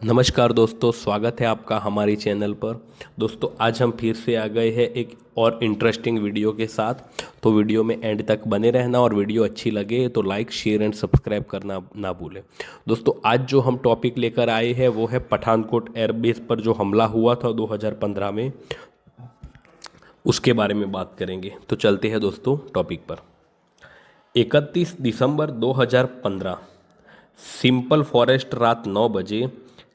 नमस्कार दोस्तों, स्वागत है आपका हमारी चैनल पर। दोस्तों आज हम फिर से आ गए हैं एक और इंटरेस्टिंग वीडियो के साथ। तो वीडियो में एंड तक बने रहना और वीडियो अच्छी लगे तो लाइक शेयर एंड सब्सक्राइब करना ना भूलें। दोस्तों आज जो हम टॉपिक लेकर आए हैं वो है पठानकोट एयरबेस पर जो हमला हुआ था 2015 में, उसके बारे में बात करेंगे। तो चलते हैं दोस्तों टॉपिक पर। 31 दिसंबर 2015 सिंपल फॉरेस्ट रात 9 बजे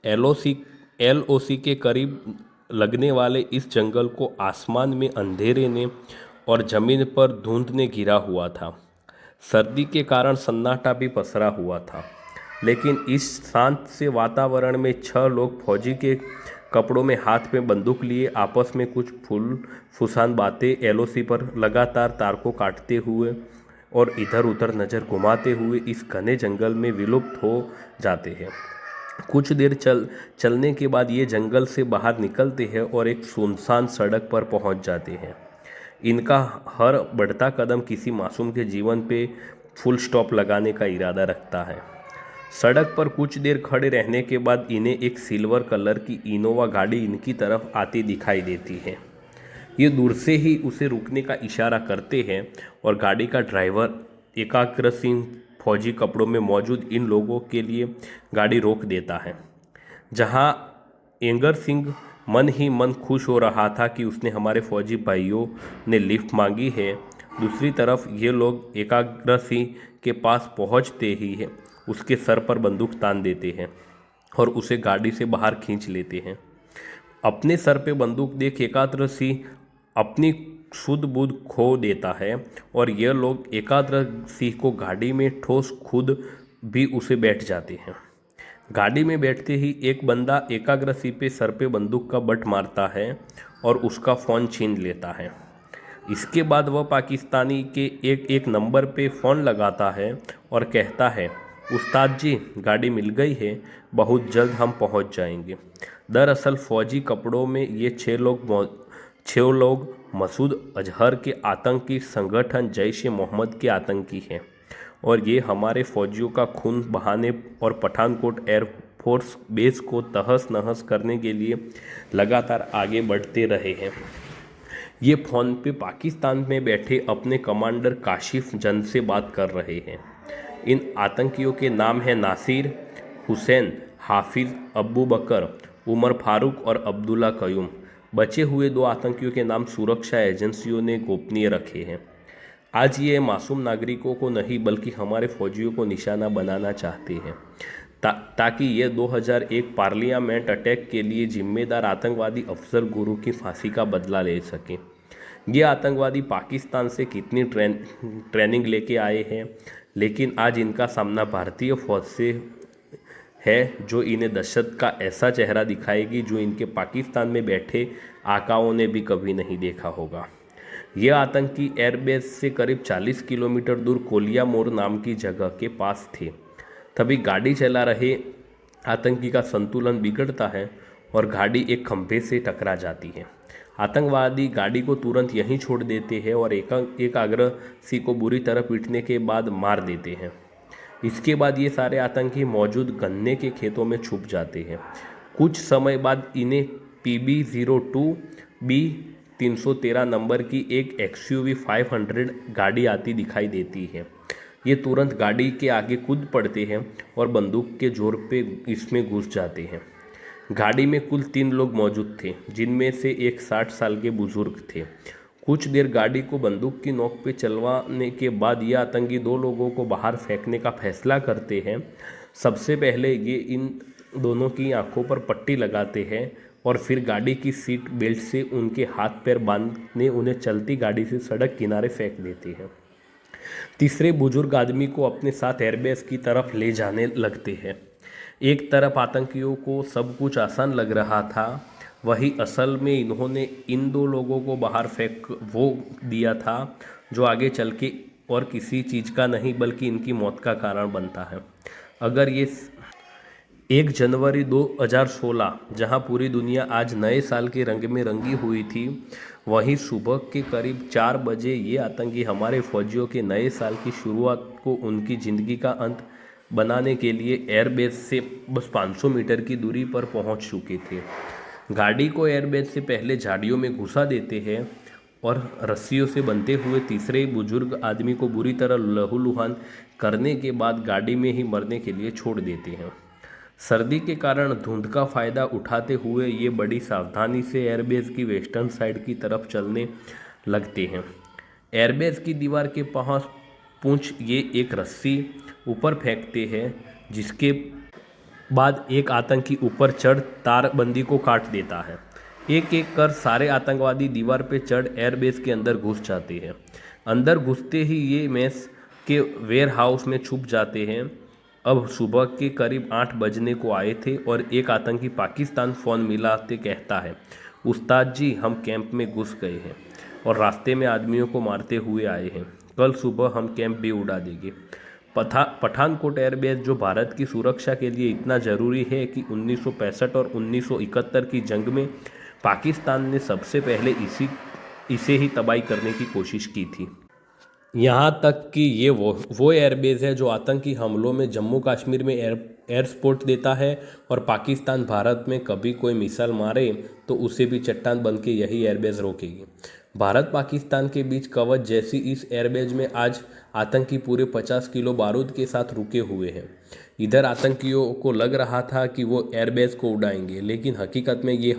एलओसी के करीब लगने वाले इस जंगल को आसमान में अंधेरे ने और जमीन पर धुंध ने घिरा हुआ था। सर्दी के कारण सन्नाटा भी पसरा हुआ था, लेकिन इस शांत से वातावरण में 6 लोग फौजी के कपड़ों में हाथ में बंदूक लिए आपस में कुछ फुसान बातें एलओसी पर लगातार तार को काटते हुए और इधर उधर नज़र घुमाते हुए इस घने जंगल में विलुप्त हो जाते हैं। कुछ देर चलने के बाद ये जंगल से बाहर निकलते हैं और एक सुनसान सड़क पर पहुंच जाते हैं। इनका हर बढ़ता कदम किसी मासूम के जीवन पे फुल स्टॉप लगाने का इरादा रखता है। सड़क पर कुछ देर खड़े रहने के बाद इन्हें एक सिल्वर कलर की इनोवा गाड़ी इनकी तरफ आती दिखाई देती है। ये दूर से ही उसे रुकने का इशारा करते हैं और गाड़ी का ड्राइवर एकाग्र सिंह फौजी कपड़ों में मौजूद इन लोगों के लिए गाड़ी रोक देता है। जहां एंगर सिंह मन ही मन खुश हो रहा था कि उसने हमारे फौजी भाइयों ने लिफ्ट मांगी है, दूसरी तरफ ये लोग एकाग्र सिंह के पास पहुंचते ही है उसके सर पर बंदूक तान देते हैं और उसे गाड़ी से बाहर खींच लेते हैं। अपने सर पे बंदूक देख एकाग्र सिंह अपनी शुद्ध बुद्ध खो देता है और यह लोग एकाग्र सिंह को गाड़ी में ठोस खुद भी उसे बैठ जाते हैं। गाड़ी में बैठते ही एक बंदा एकाग्र सिंह पे सर पे बंदूक का बट मारता है और उसका फ़ोन छीन लेता है। इसके बाद वह पाकिस्तानी के एक नंबर पे फ़ोन लगाता है और कहता है, उस्ताद जी गाड़ी मिल गई है, बहुत जल्द हम पहुंच जाएंगे। दरअसल फौजी कपड़ों में ये 6 लोग मसूद अजहर के आतंकी संगठन जैश ए मोहम्मद के आतंकी हैं और ये हमारे फौजियों का खून बहाने और पठानकोट एयरफोर्स बेस को तहस नहस करने के लिए लगातार आगे बढ़ते रहे हैं। ये फ़ोन पे पाकिस्तान में बैठे अपने कमांडर काशिफ जंग से बात कर रहे हैं। इन आतंकियों के नाम हैं नासिर, हुसैन, हाफिज़, अब्बू बकर, उमर फारूक और अब्दुल्ला कयूम। बचे हुए 2 आतंकियों के नाम सुरक्षा एजेंसियों ने गोपनीय रखे हैं। आज ये मासूम नागरिकों को नहीं बल्कि हमारे फौजियों को निशाना बनाना चाहते हैं ताकि ये 2001 पार्लियामेंट अटैक के लिए जिम्मेदार आतंकवादी अफजल गुरु की फांसी का बदला ले सकें। ये आतंकवादी पाकिस्तान से कितनी ट्रेनिंग लेके आए हैं, लेकिन आज इनका सामना भारतीय फौज से है जो इन्हें दहशत का ऐसा चेहरा दिखाएगी जो इनके पाकिस्तान में बैठे आकाओं ने भी कभी नहीं देखा होगा। ये आतंकी एयरबेस से करीब 40 किलोमीटर दूर कोलिया मोड़ नाम की जगह के पास थे। तभी गाड़ी चला रहे आतंकी का संतुलन बिगड़ता है और गाड़ी एक खंभे से टकरा जाती है। आतंकवादी गाड़ी को तुरंत यहीं छोड़ देते हैं और एकाग्र सिंह को बुरी तरह पीटने के बाद मार देते हैं। इसके बाद ये सारे आतंकी मौजूद गन्ने के खेतों में छुप जाते हैं। कुछ समय बाद इन्हें PB02 B 313 नंबर की एक XUV 500 गाड़ी आती दिखाई देती है। ये तुरंत गाड़ी के आगे कूद पड़ते हैं और बंदूक के जोर पे इसमें घुस जाते हैं। गाड़ी में कुल 3 लोग मौजूद थे, जिनमें से एक 60 साल के बुजुर्ग थे। कुछ देर गाड़ी को बंदूक की नोक पे चलवाने के बाद ये आतंकी 2 लोगों को बाहर फेंकने का फैसला करते हैं। सबसे पहले ये इन दोनों की आंखों पर पट्टी लगाते हैं और फिर गाड़ी की सीट बेल्ट से उनके हाथ पैर बांधने उन्हें चलती गाड़ी से सड़क किनारे फेंक देते हैं। तीसरे बुजुर्ग आदमी को अपने साथ एयरबेस की तरफ ले जाने लगते हैं। एक तरफ आतंकियों को सब कुछ आसान लग रहा था, वही असल में इन्होंने इन 2 लोगों को बाहर फेंक वो दिया था जो आगे चल के और किसी चीज़ का नहीं बल्कि इनकी मौत का कारण बनता है। अगर ये 1 जनवरी 2016 जहां पूरी दुनिया आज नए साल के रंग में रंगी हुई थी, वहीं सुबह के करीब 4 बजे ये आतंकी हमारे फौजियों के नए साल की शुरुआत को उनकी ज़िंदगी का अंत बनाने के लिए एयरबेस से बस 500 मीटर की दूरी पर पहुंच चुके थे। गाड़ी को एयरबेस से पहले झाड़ियों में घुसा देते हैं और रस्सियों से बंधे हुए तीसरे बुजुर्ग आदमी को बुरी तरह लहूलुहान करने के बाद गाड़ी में ही मरने के लिए छोड़ देते हैं। सर्दी के कारण धुंध का फायदा उठाते हुए ये बड़ी सावधानी से एयरबेस की वेस्टर्न साइड की तरफ चलने लगते हैं। एयरबेस की दीवार के पास पूंछ ये एक रस्सी ऊपर फेंकते हैं, जिसके बाद एक आतंकी ऊपर चढ़ तारबंदी को काट देता है। एक एक कर सारे आतंकवादी दीवार पे चढ़ एयरबेस के अंदर घुस जाते हैं। अंदर घुसते ही ये मेस के वेयर हाउस में छुप जाते हैं। अब सुबह के करीब 8 बजने को आए थे और एक आतंकी पाकिस्तान फ़ोन मिलाते कहता है, उस्ताद जी हम कैंप में घुस गए हैं और रास्ते में आदमियों को मारते हुए आए हैं। कल सुबह हम कैंप भी उड़ा देंगे। पठानकोट एयरबेस जो भारत की सुरक्षा के लिए इतना ज़रूरी है कि 1965 और 1971 की जंग में पाकिस्तान ने सबसे पहले इसे ही तबाही करने की कोशिश की थी। यहाँ तक कि ये वो एयरबेस है जो आतंकी हमलों में जम्मू कश्मीर में एयर सपोर्ट देता है, और पाकिस्तान भारत में कभी कोई मिसाइल मारे तो उसे भी चट्टान बन के यही एयरबेस रोकेगी। भारत पाकिस्तान के बीच कवच जैसी इस एयरबेस में आज आतंकी पूरे 50 किलो बारूद के साथ रुके हुए हैं। इधर आतंकियों को लग रहा था कि वो एयरबेस को उड़ाएंगे, लेकिन हकीकत में ये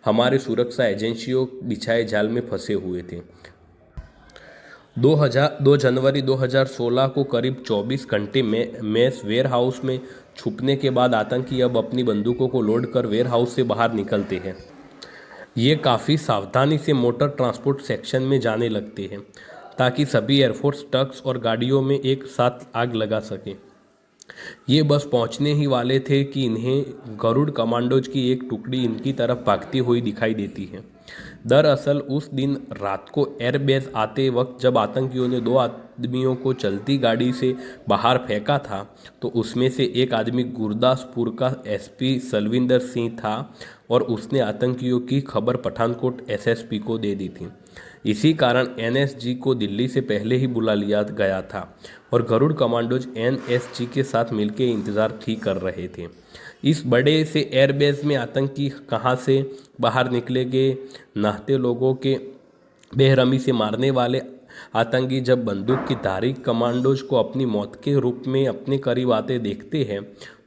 हमारे सुरक्षा एजेंसियों बिछाए जाल में फंसे हुए थे। 2 जनवरी 2016 को करीब 24 घंटे में मेस वेयर हाउस में छुपने के बाद आतंकी अब अपनी बंदूकों को लोड कर वेयर हाउस से बाहर निकलते हैं। ये काफ़ी सावधानी से मोटर ट्रांसपोर्ट सेक्शन में जाने लगते हैं ताकि सभी एयरफोर्स ट्रक्स और गाड़ियों में एक साथ आग लगा सकें। ये बस पहुंचने ही वाले थे कि इन्हें गरुड़ कमांडोज की एक टुकड़ी इनकी तरफ भागती हुई दिखाई देती है। दरअसल उस दिन रात को एयरबेस आते वक्त जब आतंकियों ने 2 आदमियों को चलती गाड़ी से बाहर फेंका था, तो उसमें से एक आदमी गुरदासपुर का एसपी सलविंदर सिंह था और उसने आतंकियों की खबर पठानकोट एसएसपी को दे दी थी। इसी कारण एनएसजी को दिल्ली से पहले ही बुला लिया गया था और गरुड़ कमांडोज एनएसजी के साथ मिलकर इंतजार ठीक कर रहे थे। इस बड़े से एयरबेस में आतंकी कहां से बाहर निकलेंगे? नहाते लोगों के बेरहमी से मारने वाले आतंकी जब बंदूक की धारी कमांडोज को अपनी मौत के रूप में अपने करीब आते देखते हैं,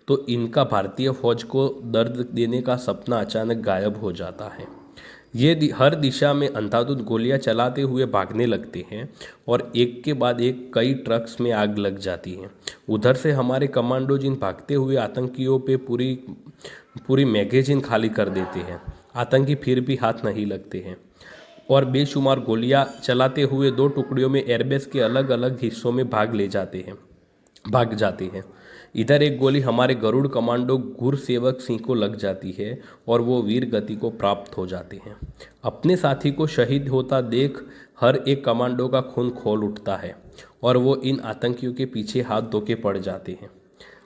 तो इनका भारतीय फौज को दर्द देने का सपना अचानक गायब हो जाता है। ये हर दिशा में अंधाधुंध गोलियां चलाते हुए भागने लगते हैं और एक के बाद एक कई ट्रक्स में आग लग जाती है। उधर से हमारे कमांडोज इन भागते हुए आतंकियों पे पूरी मैगजीन खाली कर देते हैं। आतंकी फिर भी हाथ नहीं लगते हैं और बेशुमार गोलियां चलाते हुए 2 टुकड़ियों में एयरबेस के अलग अलग हिस्सों में भाग जाते हैं। इधर एक गोली हमारे गरुड़ कमांडो गुरसेवक सिंह को लग जाती है और वो वीर गति को प्राप्त हो जाते हैं। अपने साथी को शहीद होता देख हर एक कमांडो का खून खौल उठता है और वो इन आतंकियों के पीछे हाथ धो के पड़ जाते हैं।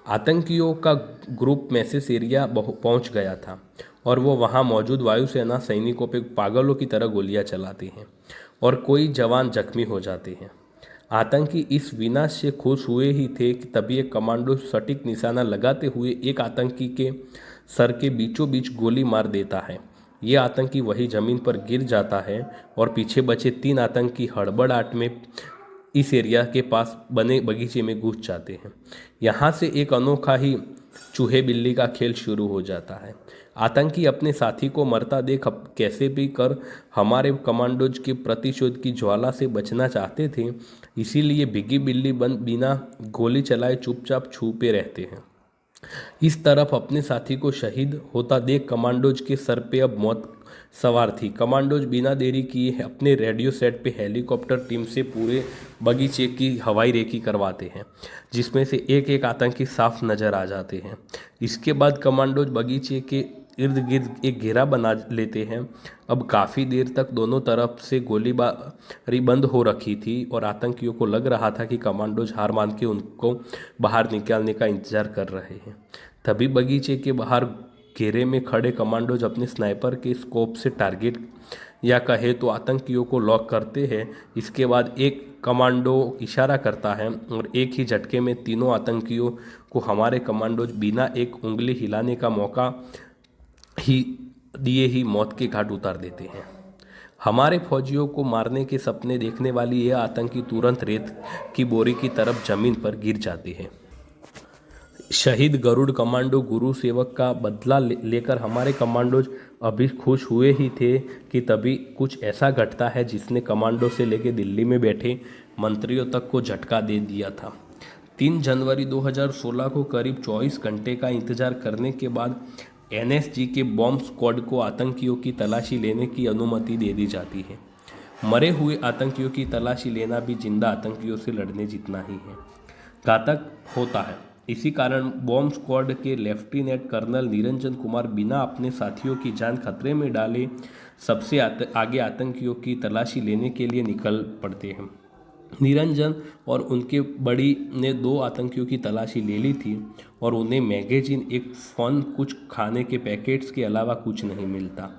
आतंकियों का ग्रुप मैसेज एरिया पहुंच गया था और वो वहां मौजूद वायुसेना सैनिकों पे पागलों की तरह गोलियां चलाते हैं और कोई जवान जख्मी हो जाते हैं। आतंकी इस विनाश से खुश हुए ही थे कि तभी एक कमांडो सटीक निशाना लगाते हुए एक आतंकी के सर के बीचों बीच गोली मार देता है। ये आतंकी वही जमीन पर गिर जाता है और पीछे बचे 3 आतंकी हड़बड़ाहट में इस एरिया के पास बने बगीचे में घुस जाते हैं। यहाँ से एक अनोखा ही चूहे बिल्ली का खेल शुरू हो जाता है। आतंकी अपने साथी को मरता देख कैसे भी कर हमारे कमांडोज के प्रतिशोध की ज्वाला से बचना चाहते थे, इसीलिए भीगी बिल्ली बन बिना गोली चलाए चुपचाप छुपे रहते हैं। इस तरफ अपने साथी को शहीद होता देख कमांडोज के सर पे अब मौत सवार थी। कमांडोज बिना देरी किए अपने रेडियो सेट पे हेलीकॉप्टर टीम से पूरे बगीचे की हवाई रेकी करवाते हैं, जिसमें से एक एक आतंकी साफ नज़र आ जाते हैं। इसके बाद कमांडोज बगीचे के इर्द गिर्द एक घेरा बना लेते हैं। अब काफ़ी देर तक दोनों तरफ से गोलीबारी बंद हो रखी थी और आतंकियों को लग रहा था कि कमांडोज हार मान के उनको बाहर निकालने का इंतजार कर रहे हैं। तभी बगीचे के बाहर घेरे में खड़े कमांडोज अपने स्नाइपर के स्कोप से टारगेट या कहे तो आतंकियों को लॉक करते हैं। इसके बाद एक कमांडो इशारा करता है और एक ही झटके में तीनों आतंकियों को हमारे कमांडोज बिना एक उंगली हिलाने का मौका ही दिए ही मौत के घाट उतार देते हैं। हमारे फौजियों को मारने के सपने देखने वाली ये आतंकी तुरंत रेत की बोरी की तरफ जमीन पर गिर जाते हैं। शहीद गरुड़ कमांडो गुरु सेवक का बदला लेकर हमारे कमांडोज अभी खुश हुए ही थे कि तभी कुछ ऐसा घटता है जिसने कमांडो से लेकर दिल्ली में बैठे मंत्रियों तक को झटका दे दिया था। 3 जनवरी 2016 को करीब 24 घंटे का इंतजार करने के बाद एनएसजी के बॉम्ब स्क्वाड को आतंकियों की तलाशी लेने की अनुमति दे दी जाती है। मरे हुए आतंकियों की तलाशी लेना भी जिंदा आतंकियों से लड़ने जितना ही है घातक होता है। इसी कारण बॉम्ब स्क्वाड के लेफ्टिनेंट कर्नल निरंजन कुमार बिना अपने साथियों की जान खतरे में डाले सबसे आगे आतंकियों की तलाशी लेने के लिए निकल पड़ते हैं। निरंजन और उनके बड़ी ने 2 आतंकियों की तलाशी ले ली थी और उन्हें मैगजीन, एक फ़ोन, कुछ खाने के पैकेट्स के अलावा कुछ नहीं मिलता।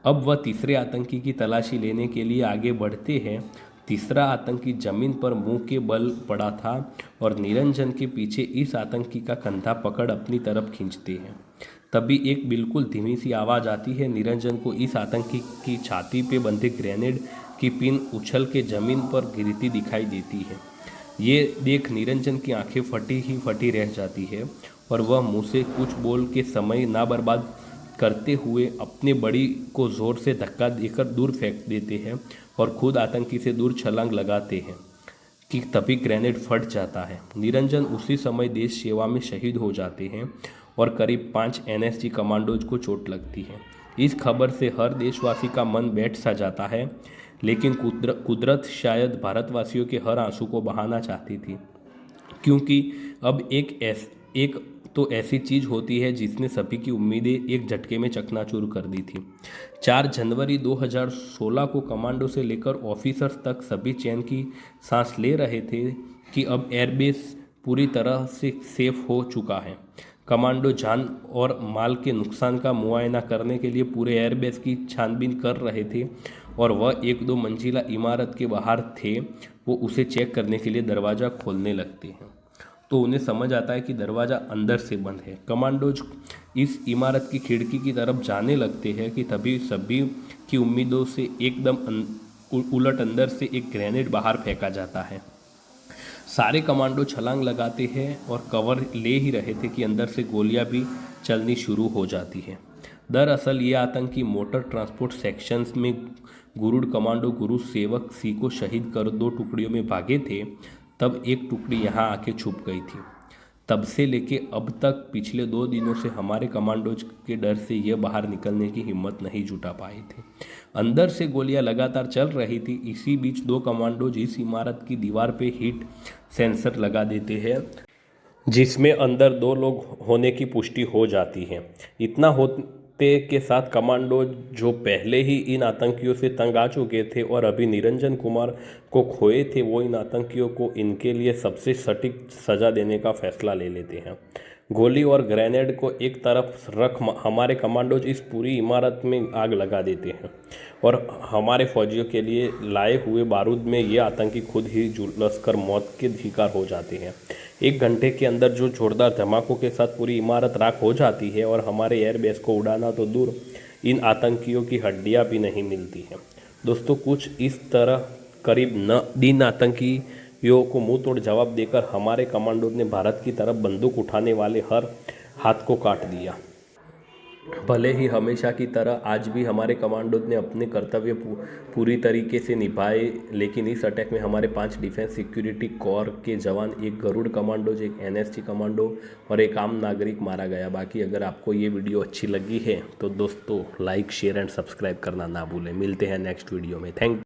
अब वह तीसरे आतंकी की तलाशी लेने के लिए आगे बढ़ते हैं। तीसरा आतंकी जमीन पर मुंह के बल पड़ा था और निरंजन के पीछे इस आतंकी का कंधा पकड़ अपनी तरफ खींचते हैं। तभी एक बिल्कुल धीमी सी आवाज़ आती है। निरंजन को इस आतंकी की छाती पे बंधे ग्रेनेड की पिन उछल के जमीन पर गिरती दिखाई देती है। ये देख निरंजन की आंखें फटी रह जाती है और वह मुंह से कुछ बोल के समय ना बर्बाद करते हुए अपने बड़ी को ज़ोर से धक्का देकर दूर फेंक देते हैं और खुद आतंकी से दूर छलांग लगाते हैं कि तभी ग्रेनेड फट जाता है। निरंजन उसी समय देश सेवा में शहीद हो जाते हैं और करीब 5 एनएसजी कमांडोज को चोट लगती है। इस खबर से हर देशवासी का मन बैठ सा जाता है, लेकिन कुदरत शायद भारतवासियों के हर आंसू को बहाना चाहती थी, क्योंकि अब एक तो ऐसी चीज़ होती है जिसने सभी की उम्मीदें एक झटके में चकनाचूर कर दी थी। 4 जनवरी 2016 को कमांडो से लेकर ऑफिसर्स तक सभी चैन की सांस ले रहे थे कि अब एयरबेस पूरी तरह से सेफ हो चुका है। कमांडो जान और माल के नुकसान का मुआयना करने के लिए पूरे एयरबेस की छानबीन कर रहे थे और वह 1-2 मंजिला इमारत के बाहर थे। वो उसे चेक करने के लिए दरवाज़ा खोलने लगते हैं तो उन्हें समझ आता है कि दरवाज़ा अंदर से बंद है। कमांडोज इस इमारत की खिड़की की तरफ जाने लगते हैं कि तभी सभी की उम्मीदों से एकदम उलट अंदर से एक ग्रेनेड बाहर फेंका जाता है। सारे कमांडो छलांग लगाते हैं और कवर ले ही रहे थे कि अंदर से गोलियां भी चलनी शुरू हो जाती है। दरअसल ये आतंकी मोटर ट्रांसपोर्ट सेक्शंस में गुरुड़ कमांडो गुरु सेवक सी को शहीद कर 2 टुकड़ियों में भागे थे। तब एक टुकड़ी यहाँ आके छुप गई थी। तब से लेके अब तक पिछले 2 दिनों से हमारे कमांडोज के डर से ये बाहर निकलने की हिम्मत नहीं जुटा पाए थे। अंदर से गोलियां लगातार चल रही थी। इसी बीच 2 कमांडोज इस इमारत की दीवार पे हीट सेंसर लगा देते हैं, जिसमें अंदर 2 लोग होने की पुष्टि हो जाती है। इतना होते के साथ कमांडो जो पहले ही इन आतंकियों से तंग आ चुके थे और अभी निरंजन कुमार को खोए थे, वो इन आतंकियों को इनके लिए सबसे सटीक सज़ा देने का फैसला ले लेते हैं। गोली और ग्रेनेड को एक तरफ रख हमारे कमांडोज इस पूरी इमारत में आग लगा देते हैं और हमारे फौजियों के लिए लाए हुए बारूद में ये आतंकी खुद ही झुलस कर मौत के शिकार हो जाते हैं। 1 घंटे के अंदर जो जोरदार धमाकों के साथ पूरी इमारत राख हो जाती है और हमारे एयरबेस को उड़ाना तो दूर, इन आतंकियों की हड्डियां भी नहीं मिलती हैं। दोस्तों, कुछ इस तरह करीब 9 आतंकियों को मुंह तोड़ जवाब देकर हमारे कमांडो ने भारत की तरफ बंदूक उठाने वाले हर हाथ को काट दिया। भले ही हमेशा की तरह आज भी हमारे कमांडो ने अपने कर्तव्य पूरी तरीके से निभाए, लेकिन इस अटैक में हमारे 5 डिफेंस सिक्योरिटी कोर के जवान, एक गरुड़ कमांडो, एक एनएसजी कमांडो और एक आम नागरिक मारा गया। बाकी अगर आपको ये वीडियो अच्छी लगी है तो दोस्तों लाइक, शेयर एंड सब्सक्राइब करना ना भूलें। मिलते हैं नेक्स्ट वीडियो में। थैंक